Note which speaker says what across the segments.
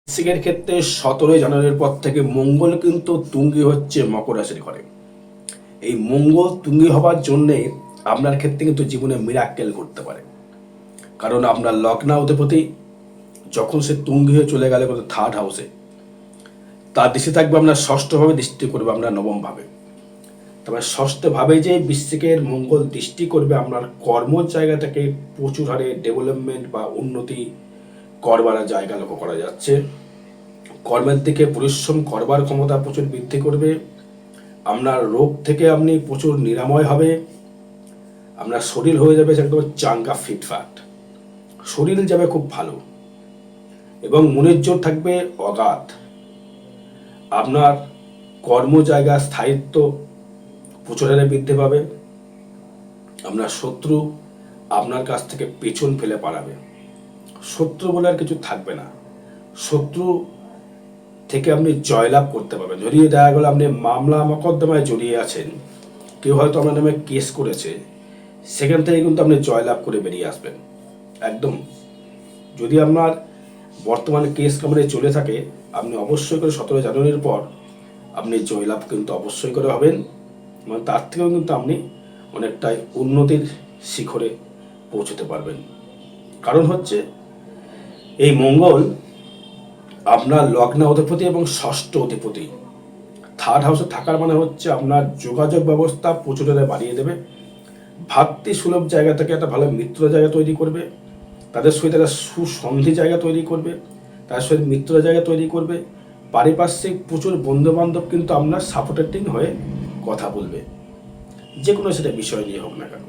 Speaker 1: বৃশ্চিকের ক্ষেত্রে 17 জানুয়ারির পর থেকে মঙ্গল কিন্তু তুঙ্গি হচ্ছে মকর রাশির ঘরে। এই মঙ্গল তুঙ্গি হবার জন্যে আপনার ক্ষেত্রে কিন্তু জীবনে মিরাক্কেল করতে পারে। কারণ আপনার লগ্ন অধিপতি যখন সে তুঙ্গি হয়ে চলে গেলে কিন্তু থার্ড হাউসে, তার দৃষ্টি থাকবে আপনার ষষ্ঠভাবে, দৃষ্টি করবে আপনার নবমভাবে। তবে ষষ্ঠভাবে যে বৃশ্চিকের মঙ্গল দৃষ্টি করবে আপনার কর্ম জায়গা থেকে প্রচুর হারে ডেভেলপমেন্ট বা উন্নতি করবার জায়গা লক্ষ্য করা যাচ্ছে। কর্মের দিকে পরিশ্রম করবার ক্ষমতা প্রচুর বৃদ্ধি করবে। আপনার রোগ থেকে আপনি প্রচুর নিরাময় হবে। আপনার শরীর হয়ে যাবে একদম চাঙ্গা ফিটফাট, শরীর যাবে খুব ভালো এবং মনের জোর থাকবে অগাধ। আপনার কর্ম জায়গা স্থায়িত্ব প্রচুর হারে বৃদ্ধি পাবে। আপনার শত্রু আপনার কাছ থেকে পেছন ফেলে পালাবে। শত্রু বলে আর কিছু থাকবে না। শত্রু থেকে আপনি জয়লাভ করতে পারবেন। যদিও দেখা গেল আপনি মামলা মকদ্দমায় জড়িয়ে আছেন, কেউ হয়তো আপনার নামে কেস করেছে, সেখান থেকে কিন্তু আপনি জয়লাভ করে বেরিয়ে আসবেন একদম। যদি আপনার বর্তমানে কেস কামারে চলে থাকে, আপনি অবশ্যই করে 17 জানুয়ারির পর আপনি জয়লাভ কিন্তু অবশ্যই করে হবেন। মানে তার থেকেও কিন্তু আপনি অনেকটাই উন্নতির শিখরে পৌঁছতে পারবেন। কারণ হচ্ছে এই মঙ্গল আপনার লগ্ন অধিপতি এবং ষষ্ঠ অধিপতি থার্ড হাউসে থাকার মানে হচ্ছে আপনার যোগাযোগ ব্যবস্থা প্রচুর বাড়িয়ে দেবে। ভাতৃসুলভ জায়গা থেকে একটা ভালো মিত্র জায়গা তৈরি করবে। তাদের সহিত একটা সুসন্ধি জায়গা তৈরি করবে, তার সহিত মিত্র জায়গা তৈরি করবে। পারিপার্শ্বিক প্রচুর বন্ধু বান্ধব কিন্তু আপনার সাপোর্টেটিং হয়ে কথা বলবে, যে কোনো সেটা বিষয় নিয়ে হোক না কেন।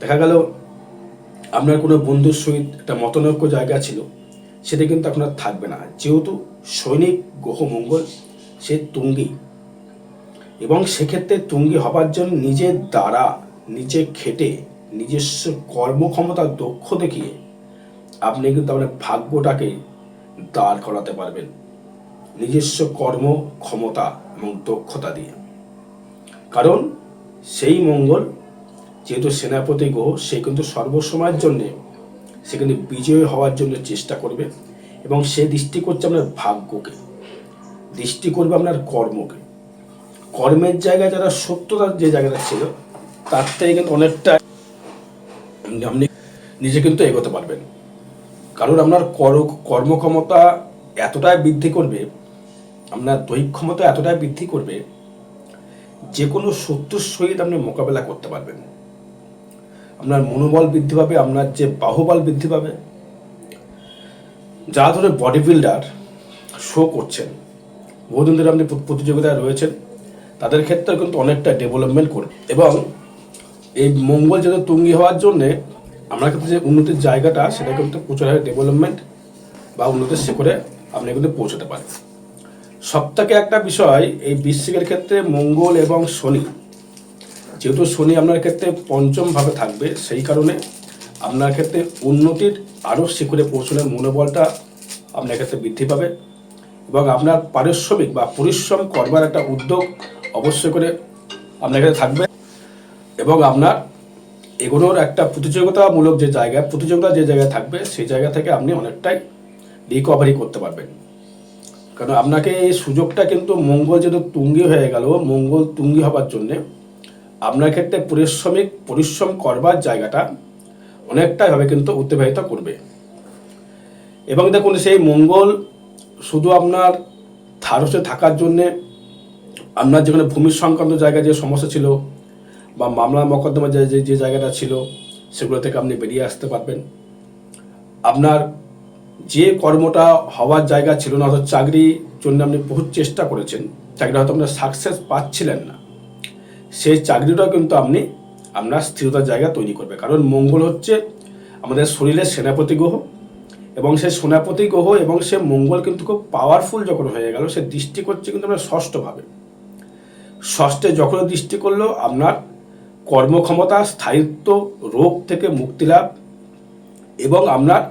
Speaker 1: দেখা গেল আপনার কোনো বন্ধুর সহিত একটা মতনৈক্য জায়গা ছিল, সেটা কিন্তু আপনার থাকবে না, যেহেতু সৈনিক গ্রহ মঙ্গল সে তুঙ্গি। এবং সেক্ষেত্রে তুঙ্গি হবার জন্য নিজের দ্বারা নিজে খেটে নিজস্ব কর্মক্ষমতা দক্ষ দেখিয়ে আপনি কিন্তু আপনার ভাগ্যটাকে দাঁড় করাতে পারবেন নিজস্ব কর্ম ক্ষমতা এবং দক্ষতা দিয়ে। কারণ সেই মঙ্গল যেহেতু সেনাপতি গ্রহ, সে কিন্তু সর্বসময়ের জন্যে সে কিন্তু বিজয়ী হওয়ার জন্য চেষ্টা করবে। এবং সে দৃষ্টি করছে আপনার ভাগ্যকে, দৃষ্টি করবে আপনার কর্মকে। কর্মের জায়গায় যারা সত্যতার যে জায়গাটা ছিল, তার থেকে কিন্তু অনেকটা আপনি নিজে কিন্তু এগোতে পারবেন। কারণ আপনার কর্মক্ষমতা এতটাই বৃদ্ধি করবে, আপনার দৈহিক ক্ষমতা এতটাই বৃদ্ধি করবে, যে কোনো শত্রুর সহিত আপনি মোকাবেলা করতে পারবেন। আপনার মনোবল বৃদ্ধি পাবে, আপনার যে বাহুবল বৃদ্ধি পাবে। যারা ধরে বডি বিল্ডার শো করছেন, বহুদিন ধরে আপনি প্রতিযোগিতায় রয়েছেন, তাদের ক্ষেত্রে কিন্তু অনেকটা ডেভেলপমেন্ট করবে। এবং এই মঙ্গল যেহেতু তুঙ্গি হওয়ার জন্যে আমরা কিন্তু যে উন্নতির জায়গাটা, সেটা কিন্তু প্রচুর হারে ডেভেলপমেন্ট বা উন্নতির শিখরে আপনি কিন্তু পৌঁছতে পারেন। সবথেকে একটা বিষয় এই বৃশ্চিকের ক্ষেত্রে মঙ্গল এবং শনি, যেহেতু শনি আপনার ক্ষেত্রে পঞ্চমভাবে থাকবে, সেই কারণে আপনার ক্ষেত্রে উন্নতির আরও শিখরে পৌঁছানোর মনোবলটা আপনার ক্ষেত্রে বৃদ্ধি পাবে। এবং আপনার পারিশ্রমিক বা পরিশ্রম করবার একটা উদ্যোগ অবশ্যই করে আপনার কাছে থাকবে। এবং আপনার এগুলোর একটা প্রতিযোগিতামূলক যে জায়গায় থাকবে, সেই জায়গা থেকে আপনি অনেকটাই রিকভারি করতে পারবেন। কারণ আপনাকে এই সুযোগটা কিন্তু মঙ্গল যেহেতু তুঙ্গি হয়ে গেল, মঙ্গল তুঙ্গি হবার জন্যে আপনার ক্ষেত্রে পরিশ্রম করবার জায়গাটা অনেকটাই ভাবে কিন্তু অতিবাহিত করবে। এবং দেখুন, সেই মঙ্গল শুধু আপনার থার্ড থাকার জন্যে আপনার যেখানে ভূমি সংক্রান্ত জায়গায় যে সমস্যা ছিল বা মামলা মকদ্দমা যে জায়গাটা ছিল, সেগুলো থেকে আপনি বেরিয়ে আসতে পারবেন। আপনার যে কর্মটা হওয়ার জায়গা ছিল না, অর্থাৎ চাকরির জন্য আপনি বহু চেষ্টা করেছেন, চাকরি হয়তো আপনার সাকসেস পাচ্ছিলেন না, সেই চাকরিটাও কিন্তু আপনি আপনার স্থিরতার জায়গা তৈরি করবে। কারণ মঙ্গল হচ্ছে আমাদের শরীরের সেনাপতি গ্রহ, এবং সে সেনাপতি গ্রহ এবং সে মঙ্গল কিন্তু খুব পাওয়ারফুল যখন হয়ে গেল, সে দৃষ্টি করছে কিন্তু আপনার ষষ্ঠভাবে। ষষ্ঠে যখন দৃষ্টি করলো, আপনার কর্মক্ষমতা, স্থায়িত্ব, রোগ থেকে মুক্তি লাভ, এবং আপনার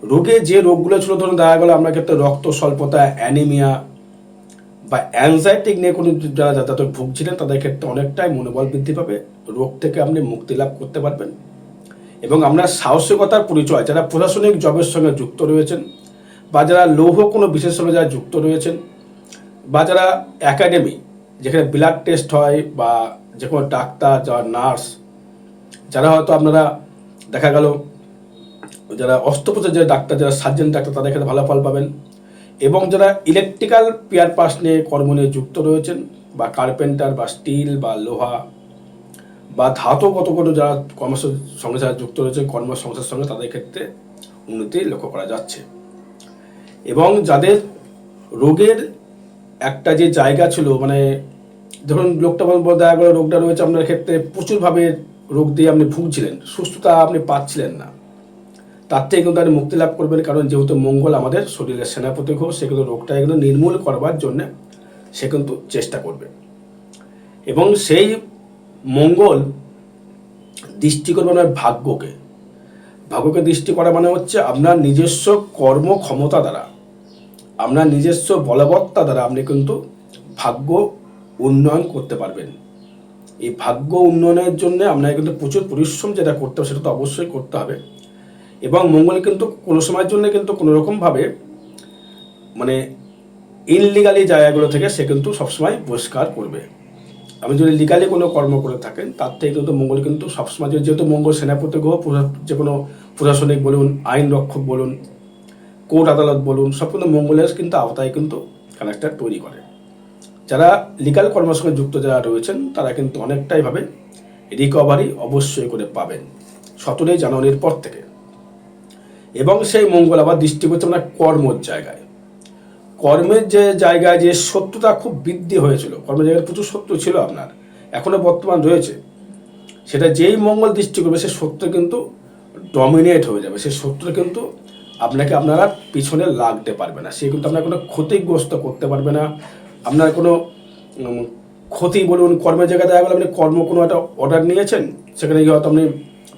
Speaker 1: রোগে যে রোগগুলো ছিল, ধরুন দেখা গেলো আপনার ক্ষেত্রে রক্ত স্বল্পতা, অ্যানিমিয়া বা অ্যাংজাইটি নিয়ে কোনো যারা যাতায়াত ভুগছিলেন, তাদের ক্ষেত্রে অনেকটাই মনোবল বৃদ্ধি পাবে, রোগ থেকে আপনি মুক্তি লাভ করতে পারবেন। এবং আপনার সাহসিকতার পরিচয়, যারা প্রশাসনিক জবের সঙ্গে যুক্ত রয়েছেন বা যারা লৌহ কোনো বিশেষ সঙ্গে যারা যুক্ত রয়েছেন, বা যারা একাডেমি যেখানে ব্লাড টেস্ট হয়, বা যে কোনো ডাক্তার, যারা নার্স, যারা হয়তো আপনারা দেখা গেল যারা অস্ত্রোপচার যে ডাক্তার, যারা সার্জন ডাক্তার, তাদের ক্ষেত্রে ভালো ফল পাবেন। এবং যারা ইলেকট্রিক্যাল পিয়ার পাস নিয়ে কর্ম নিয়ে যুক্ত রয়েছেন, বা কার্পেন্টার, বা স্টিল, বা লোহা, বা ধাতুগত কোনো যারা সঙ্গে যারা যুক্ত রয়েছেন কর্মসংস্থার সঙ্গে, তাদের ক্ষেত্রে উন্নতি লক্ষ্য করা যাচ্ছে। এবং যাদের রোগের একটা যে জায়গা ছিল, মানে ধরুন লোকটা দেখা গেলো রোগটা রয়েছে আপনার ক্ষেত্রে, প্রচুরভাবে রোগ দিয়ে আপনি ভুগছিলেন, সুস্থতা আপনি পাচ্ছিলেন না, তার থেকে কিন্তু আপনি মুক্তি লাভ করবেন। কারণ যেহেতু মঙ্গল আমাদের শরীরের সেনাপতি গ্রহ, সে কিন্তু রোগটা কিন্তু নির্মূল করবার জন্য সে কিন্তু চেষ্টা করবে। এবং সেই মঙ্গল দৃষ্টি করবে আপনার ভাগ্যকে। ভাগ্যকে দৃষ্টি করা মানে হচ্ছে আপনার নিজস্ব কর্মক্ষমতা দ্বারা, আপনার নিজস্ব বলবত্তা দ্বারা আপনি কিন্তু ভাগ্য উন্নয়ন করতে পারবেন। এই ভাগ্য উন্নয়নের জন্য আপনাকে কিন্তু প্রচুর পরিশ্রম যেটা করতে হবে, সেটা তো অবশ্যই করতে হবে। এবং মঙ্গল কিন্তু কোনো সময়ের জন্য কিন্তু কোনোরকমভাবে মানে ইনলিগালি জায়গাগুলো থেকে সে কিন্তু সবসময় বহিষ্কার করবে। আপনি যদি লিগালি কোনো কর্ম করে থাকেন, তার থেকে কিন্তু মঙ্গল কিন্তু সবসময়, যেহেতু মঙ্গল সেনাপতি গ্রহ, যে কোনো প্রশাসনিক বলুন, আইন রক্ষক বলুন, কোর্ট আদালত বলুন, সব কিন্তু মঙ্গলের কিন্তু আওতায় কিন্তু কানেক্টার তৈরি করে। যারা লিগাল কর্মের সঙ্গে যুক্ত যারা রয়েছেন, তারা কিন্তু অনেকটাইভাবে রিকভারি অবশ্যই করে পাবেন 17 জানুয়ারির পর থেকে। এবং সেই মঙ্গল আবার দৃষ্টি করছে আপনার কর্মের জায়গায়। কর্মের যে জায়গায় যে শত্রুতা খুব বৃদ্ধি হয়েছিল, কর্মের জায়গায় প্রচুর শত্রু ছিল আপনার, এখনো বর্তমান রয়েছে, সেটা যেই মঙ্গল দৃষ্টি করবে সে শত্রু কিন্তু ডমিনেট হয়ে যাবে। সে শত্রু কিন্তু আপনাকে আপনারা পিছনে লাগতে পারবে না, সে কিন্তু আপনার কোনো ক্ষতিগ্রস্ত করতে পারবে না। আপনার কোনো ক্ষতি বলুন, কর্মের জায়গায় দেখা গেলো আপনি কোনো একটা অর্ডার নিয়েছেন, সেখানে গিয়ে হয়তো আপনি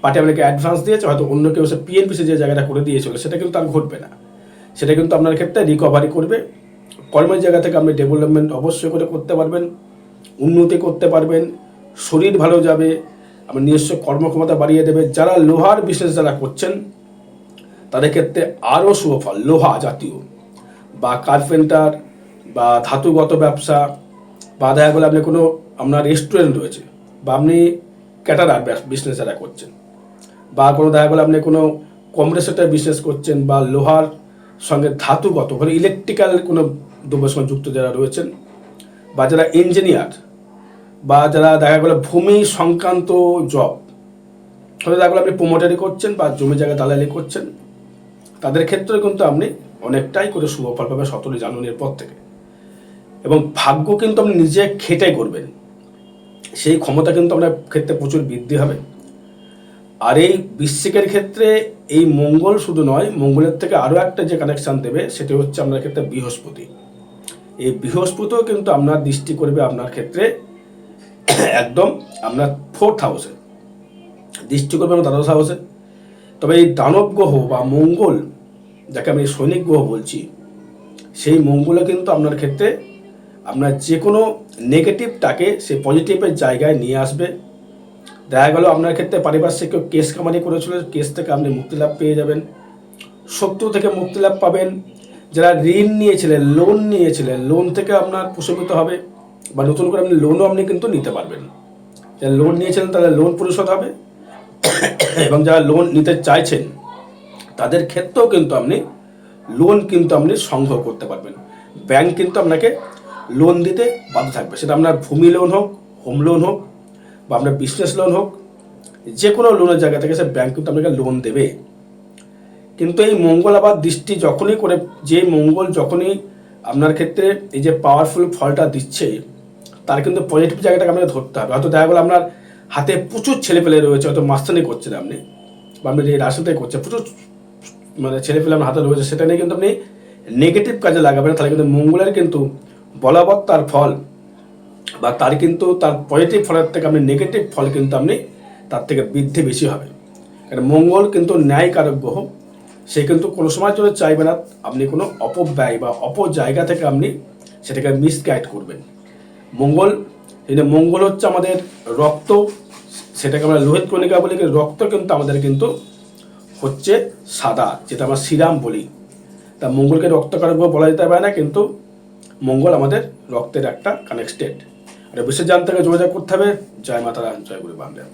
Speaker 1: পার্টি আপনাকে অ্যাডভান্স দিয়েছে, হয়তো অন্য কেউ সে পিএনপিসি যে জায়গাটা করে দিয়েছিল, সেটা কিন্তু আর ঘটবে না। সেটা কিন্তু আপনার ক্ষেত্রে রিকভারি করবে। কর্মের জায়গা থেকে আপনি ডেভেলপমেন্ট অবশ্যই করে করতে পারবেন, উন্নতি করতে পারবেন, শরীর ভালো যাবে, আপনি নিজস্ব কর্মক্ষমতা বাড়িয়ে দেবে। যারা লোহার বিজনেস যারা করছেন, তাদের ক্ষেত্রে আরও শুভফল। লোহা জাতীয় বা কার্পেন্টার বা ধাতুগত ব্যবসা, বা দেখা গেলো আপনি কোনো আপনার রেস্টুরেন্ট রয়েছে, বা আপনি ক্যাটারার বিজনেস যারা করছেন, বা কোনো দেখা গেলো আপনি কোনো কম্প্রেসরটার বিজনেস করছেন, বা লোহার সঙ্গে ধাতুগত মানে ইলেকট্রিক্যাল কোনো দ্রব্যের সঙ্গে যুক্ত যারা রয়েছেন, বা যারা ইঞ্জিনিয়ার, বা যারা দেখা গেলো ভূমি সংক্রান্ত জব, হয়তো দেখা গেলো আপনি প্রোমোটারি করছেন বা জমি জায়গা দালালি করছেন, তাদের ক্ষেত্রে কিন্তু আপনি অনেকটাই করে শুভ ফল পাবেন 17 জানুয়ারির পর থেকে। এবং ভাগ্য কিন্তু আপনি নিজে খেটে করবেন, সেই ক্ষমতা কিন্তু আপনার ক্ষেত্রে প্রচুর বৃদ্ধি হবে। আর এই বৃশ্চিকের ক্ষেত্রে এই মঙ্গল শুধু নয়, মঙ্গলের থেকে আরও একটা যে কানেকশান দেবে, সেটা হচ্ছে আপনার ক্ষেত্রে বৃহস্পতি। এই বৃহস্পতিও কিন্তু আপনার দৃষ্টি করবে আপনার ক্ষেত্রে একদম আপনার 4th হাউসে দৃষ্টি করবে, আমার 12th হাউসে। তবে এই দানব গ্রহ বা মঙ্গল, যাকে আমি সৈনিক গ্রহ বলছি, সেই মঙ্গলে কিন্তু আপনার ক্ষেত্রে আপনার যে কোনো নেগেটিভটাকে সে পজিটিভের জায়গায় নিয়ে আসবে। দেখা গেল আপনার ক্ষেত্রে পারিপার্শ্বিক কেউ কেস কামানি করেছিল, কেস থেকে আপনি মুক্তিলাভ পেয়ে যাবেন, শত্রু থেকে মুক্তিলাভ পাবেন। যারা ঋণ নিয়েছিলেন, লোন নিয়েছিলেন, লোন থেকে আপনার প্রশমিত হবে, বা নতুন করে আপনি লোনও আপনি কিন্তু নিতে পারবেন। যারা লোন নিয়েছিলেন তাদের লোন পরিশোধ হবে, এবং যারা লোন নিতে চাইছেন তাদের ক্ষেত্রেও কিন্তু আপনি লোন কিন্তু আপনি সংগ্রহ করতে পারবেন। ব্যাংক কিন্তু আপনাকে লোন দিতে বাধ্য থাকবে, সেটা আপনার ভূমি লোন হোক, হোম লোন হোক, বা আপনার বিজনেস লোন হোক, যে কোনো লোনের জায়গা থেকে সে ব্যাংক কিন্তু আপনাকে লোন দেবে। কিন্তু এই মঙ্গল আবার দৃষ্টি যখনই করে, যে মঙ্গল যখনই আপনার ক্ষেত্রে এই যে পাওয়ারফুল ফলটা দিচ্ছে, তার কিন্তু পজিটিভ জায়গাটাকে আপনাকে ধরতে হবে। হয়তো দেখা গেলো আপনার হাতে প্রচুর ছেলেপেলে রয়েছে, হয়তো মাস্টারি করছেন আপনি, বা আপনি যে রাজনীতি করছে, প্রচুর মানে ছেলেপেলে আপনার হাতে রয়েছে, সেটা নিয়ে কিন্তু আপনি নেগেটিভ কাজে লাগাবেন, তাহলে কিন্তু মঙ্গলের কিন্তু বলবৎ তার ফল, বা তার কিন্তু তার পজিটিভ ফলের থেকে আপনি নেগেটিভ ফল কিন্তু আপনি তার থেকে বৃদ্ধি বেশি হবে। কারণ মঙ্গল কিন্তু ন্যায়কারক গ্রহ, সে কিন্তু কোনো সময় জন্য চাইবে না আপনি কোনো অপব্যয় বা জায়গা থেকে আপনি সেটাকে মিসগাইড করবেন। মঙ্গল হচ্ছে আমাদের রক্ত, সেটাকে আমরা লোহিত কণিকা বলি। রক্ত কিন্তু আমাদের কিন্তু হচ্ছে সাদা, যেটা আমরা সিরাম বলি। তা মঙ্গলকে রক্তকারক গ্রহ বলা যেতে পারে না, কিন্তু মঙ্গল আমাদের রক্তের একটা কানেক্টেড। আর বিশেষ জানতে যোগাযোগ করতে হবে। জয় মাতারা, জয় গুরু বামদেব।